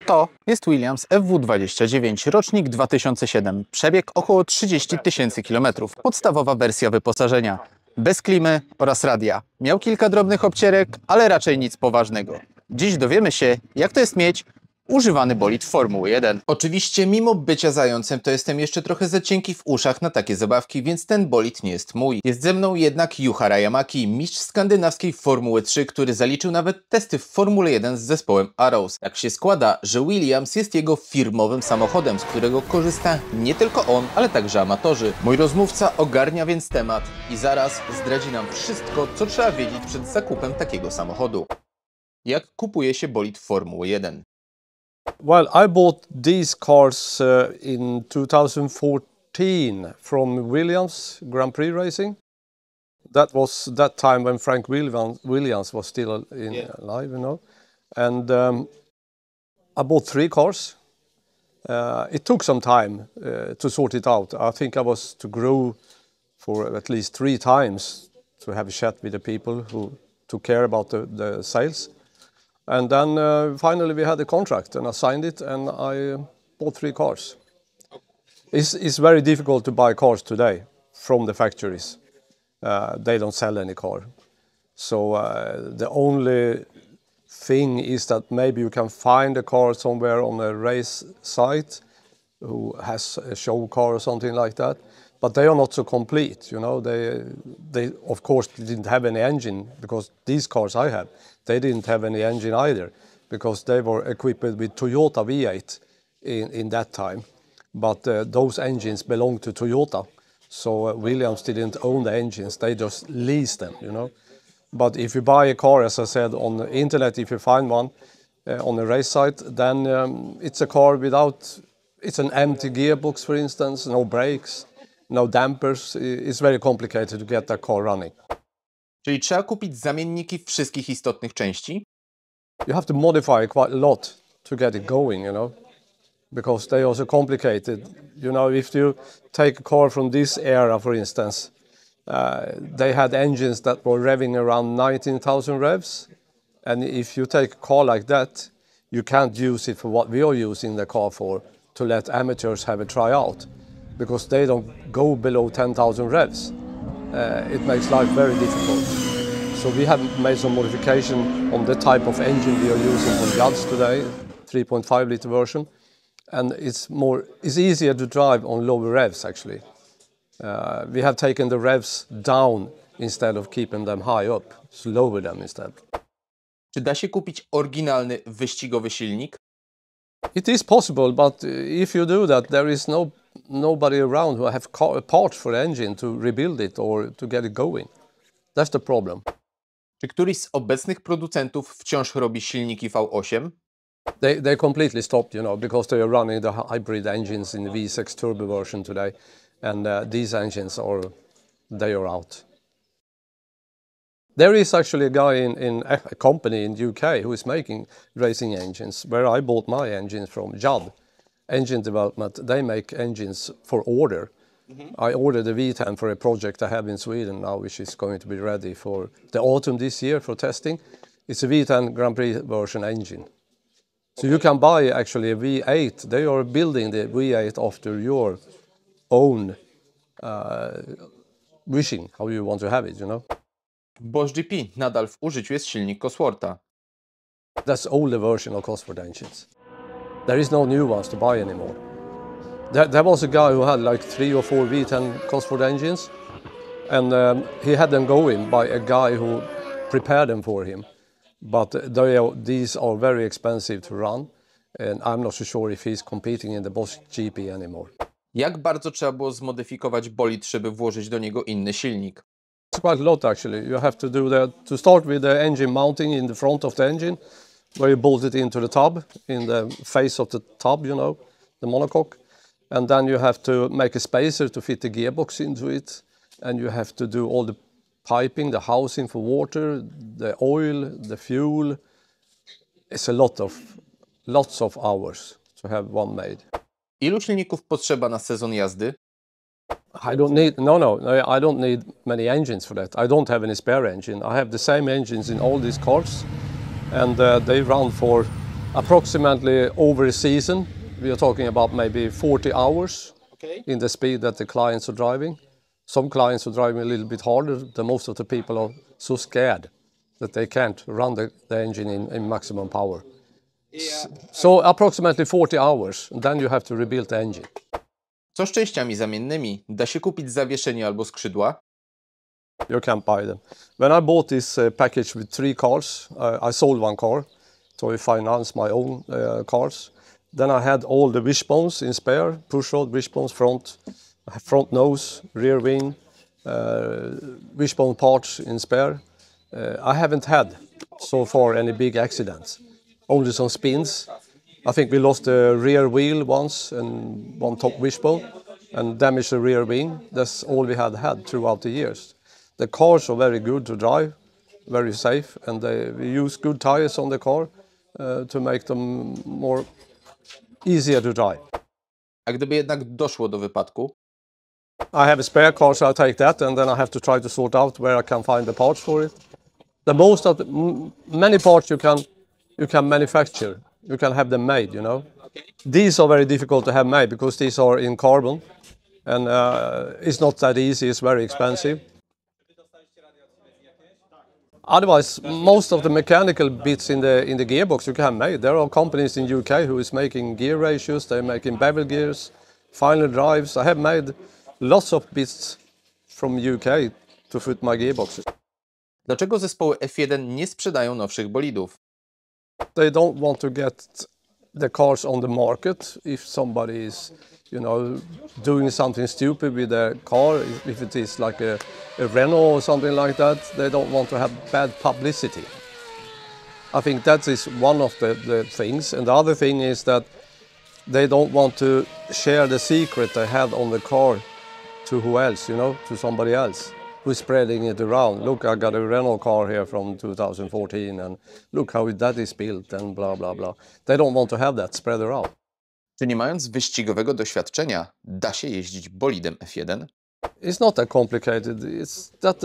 To jest Williams FW29, rocznik 2007, przebieg około 30 000 kilometrów. Podstawowa wersja wyposażenia, bez klimy oraz radia. Miał kilka drobnych obcierek, ale raczej nic poważnego. Dziś dowiemy się, jak to jest mieć używany bolid Formuły 1. Oczywiście mimo bycia zającem, to jestem jeszcze trochę za cienki w uszach na takie zabawki, więc ten bolid nie jest mój. Jest ze mną jednak Juha Rajamaki, mistrz skandynawskiej Formuły 3, który zaliczył nawet testy w Formule 1 z zespołem Arrows. Tak się składa, że Williams jest jego firmowym samochodem, z którego korzysta nie tylko on, ale także amatorzy. Mój rozmówca ogarnia więc temat i zaraz zdradzi nam wszystko, co trzeba wiedzieć przed zakupem takiego samochodu. Jak kupuje się bolid Formuły 1? Well, I bought these cars in 2014 from Williams Grand Prix Racing. That was that time when Frank Williams was still alive, you know. And I bought 3 cars. It took some time to sort it out. I think I was to grow for at least 3 times to have a chat with the people who took care about the sales. And then finally we had a contract and I signed it and I bought 3 cars. It's very difficult to buy cars today from the factories. They don't sell any car. So the only thing is that maybe you can find a car somewhere on a race site who has a show car or something like that. But they are not so complete, you know. They of course didn't have any engine because these cars I have, they didn't have any engine either because they were equipped with Toyota V8 in that time. But those engines belonged to Toyota, so Williams didn't own the engines. They just leased them, you know. But if you buy a car, as I said, on the internet, if you find one on a race site, then it's a car without, it's an empty gearbox, for instance, no brakes. No dampers. It's very complicated to get that car running. Czyli trzeba kupić zamienniki wszystkich istotnych części? You have to modify quite a lot to get it going, you know, because they are so complicated. You know, if you take a car from this era, for instance, they had engines that were revving around 19,000 revs. And if you take a car like that, you can't use it for what we are using the car for, to let amateurs have a tryout. Because they don't go below 10,000 revs. It makes life very difficult. So we have made some modification on the type of engine we are using from Judds today, 3.5 liter version. And it's easier to drive on lower revs actually. We have taken the revs down instead of keeping them high up, so lower them instead. Czy da się kupić oryginalny wyścigowy silnik? It is possible, but if you do that, there is nobody around who have parts for the engine to rebuild it or to get it going. That's the problem. Czy któryś z obecnych producentów wciąż robi silniki V8? They completely stopped, you know, because they are running the hybrid engines in the V6 turbo version today, and these engines they are out. There is actually a guy in a company in UK who is making racing engines, where I bought my engines from Judd. Engine development, they make engines for order. I ordered a V10 for a project I have in Sweden now, which is going to be ready for the autumn this year for testing. It's a V10 Grand Prix version engine. So you can buy actually a V8. They are building the V8 after your own wishing, how you want to have it, you know. W Bosch GP nadal w użyciu jest silnik Coswortha. That's older version of Cosworth engines. There is no new ones to buy anymore. There was a guy who had like 3 or 4 V10 Cosworth engines, and he had them going by a guy who prepared them for him. But these are very expensive to run, and I'm not so sure if he's competing in the Bosch GP anymore. Jak bardzo trzeba było zmodyfikować bolid, żeby włożyć do niego inny silnik? It's quite a lot actually. You have to do that to start with the engine mounting in the front of the engine, where you bolt it into the tub, in the face of the tub, you know, the monocoque. And then you have to make a spacer to fit the gearbox into it. And you have to do all the piping, the housing for water, the oil, the fuel. It's lots of hours to have one made. Ilu silników potrzeba na sezon jazdy? I don't need many engines for that. I don't have any spare engine. I have the same engines in all these cars. And they run for Approximately over a season, we are talking about maybe 40 hours in the speed that the clients are driving. Some clients are driving a little bit harder than most of the people are so scared that they can't run the engine in maximum power. So approximately 40 hours, and then you have to rebuild the engine. Co z częściami zamiennymi? Da się kupić zawieszenie albo skrzydła? You can't buy them. When I bought this package with 3 cars, I sold 1 car, so I financed my own cars. Then I had all the wishbones in spare, pushrod, wishbones, front nose, rear wing, wishbone parts in spare. I haven't had so far any big accidents, only some spins. I think we lost the rear wheel once and 1 top wishbone and damaged the rear wing. That's all we had throughout the years. The cars are very good to drive, very safe, and we use good tires on the car to make them more easier to drive. A gdyby jednak doszło do wypadku? I have a spare car, so I take that, and then I have to try to sort out where I can find the parts for it. Many parts you can manufacture, you can have them made, you know. These are very difficult to have made because these are in carbon, and it's not that easy. It's very expensive. Otherwise, most of the mechanical bits in the gearbox you can have made. There are companies in UK who is making gear ratios. They're making bevel gears, final drives. I have made lots of bits from UK to fit my gearboxes. Dlaczego zespoły F1 nie sprzedają nowszych bolidów? They don't want to get the cars on the market if somebody is, you know, doing something stupid with their car. If it is like a Renault or something like that, they don't want to have bad publicity. I think that is one of the things. And the other thing is that they don't want to share the secret they had on the car to who else, you know, to somebody else who's spreading it around. Look, I got a Renault car here from 2014 and look how that is built and blah, blah, blah. They don't want to have that spread around. Czy nie mając wyścigowego doświadczenia, da się jeździć bolidem F1? It's not that complicated. It's that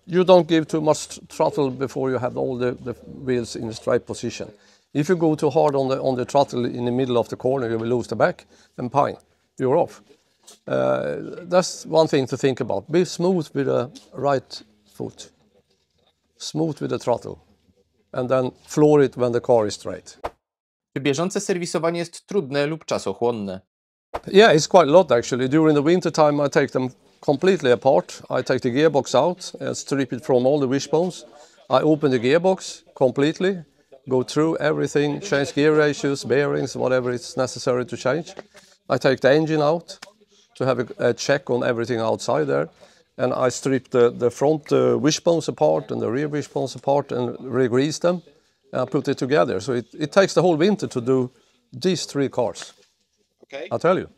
you don't give too much throttle before you have all the wheels in the straight position. If you go too hard on the throttle in the middle of the corner, you will lose the back and pine. You're off. That's one thing to think about. Be smooth with the right foot. Smooth with the throttle. And then floor it when the car is straight. Czy bieżące serwisowanie jest trudne lub czasochłonne? Yeah, it's quite a lot actually. During the winter time I take them completely apart. I take the gearbox out and strip it from all the wishbones. I open the gearbox completely, go through everything, change gear ratios, bearings, whatever it's necessary to change. I take the engine out to have a check on everything outside there. And I strip the front wishbones apart and the rear wishbones apart and re-grease them. And I put it together. So it takes the whole winter to do these 3 cars. Okay. I tell you,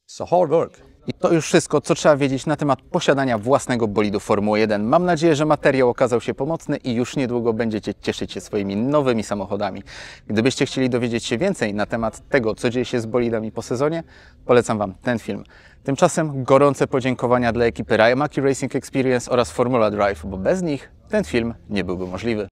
it's a hard work. I to już wszystko, co trzeba wiedzieć na temat posiadania własnego bolidu Formuły 1. Mam nadzieję, że materiał okazał się pomocny i już niedługo będziecie cieszyć się swoimi nowymi samochodami. Gdybyście chcieli dowiedzieć się więcej na temat tego, co dzieje się z bolidami po sezonie, polecam Wam ten film. Tymczasem gorące podziękowania dla ekipy Rajamaki Racing Experience oraz Formula Drive, bo bez nich ten film nie byłby możliwy.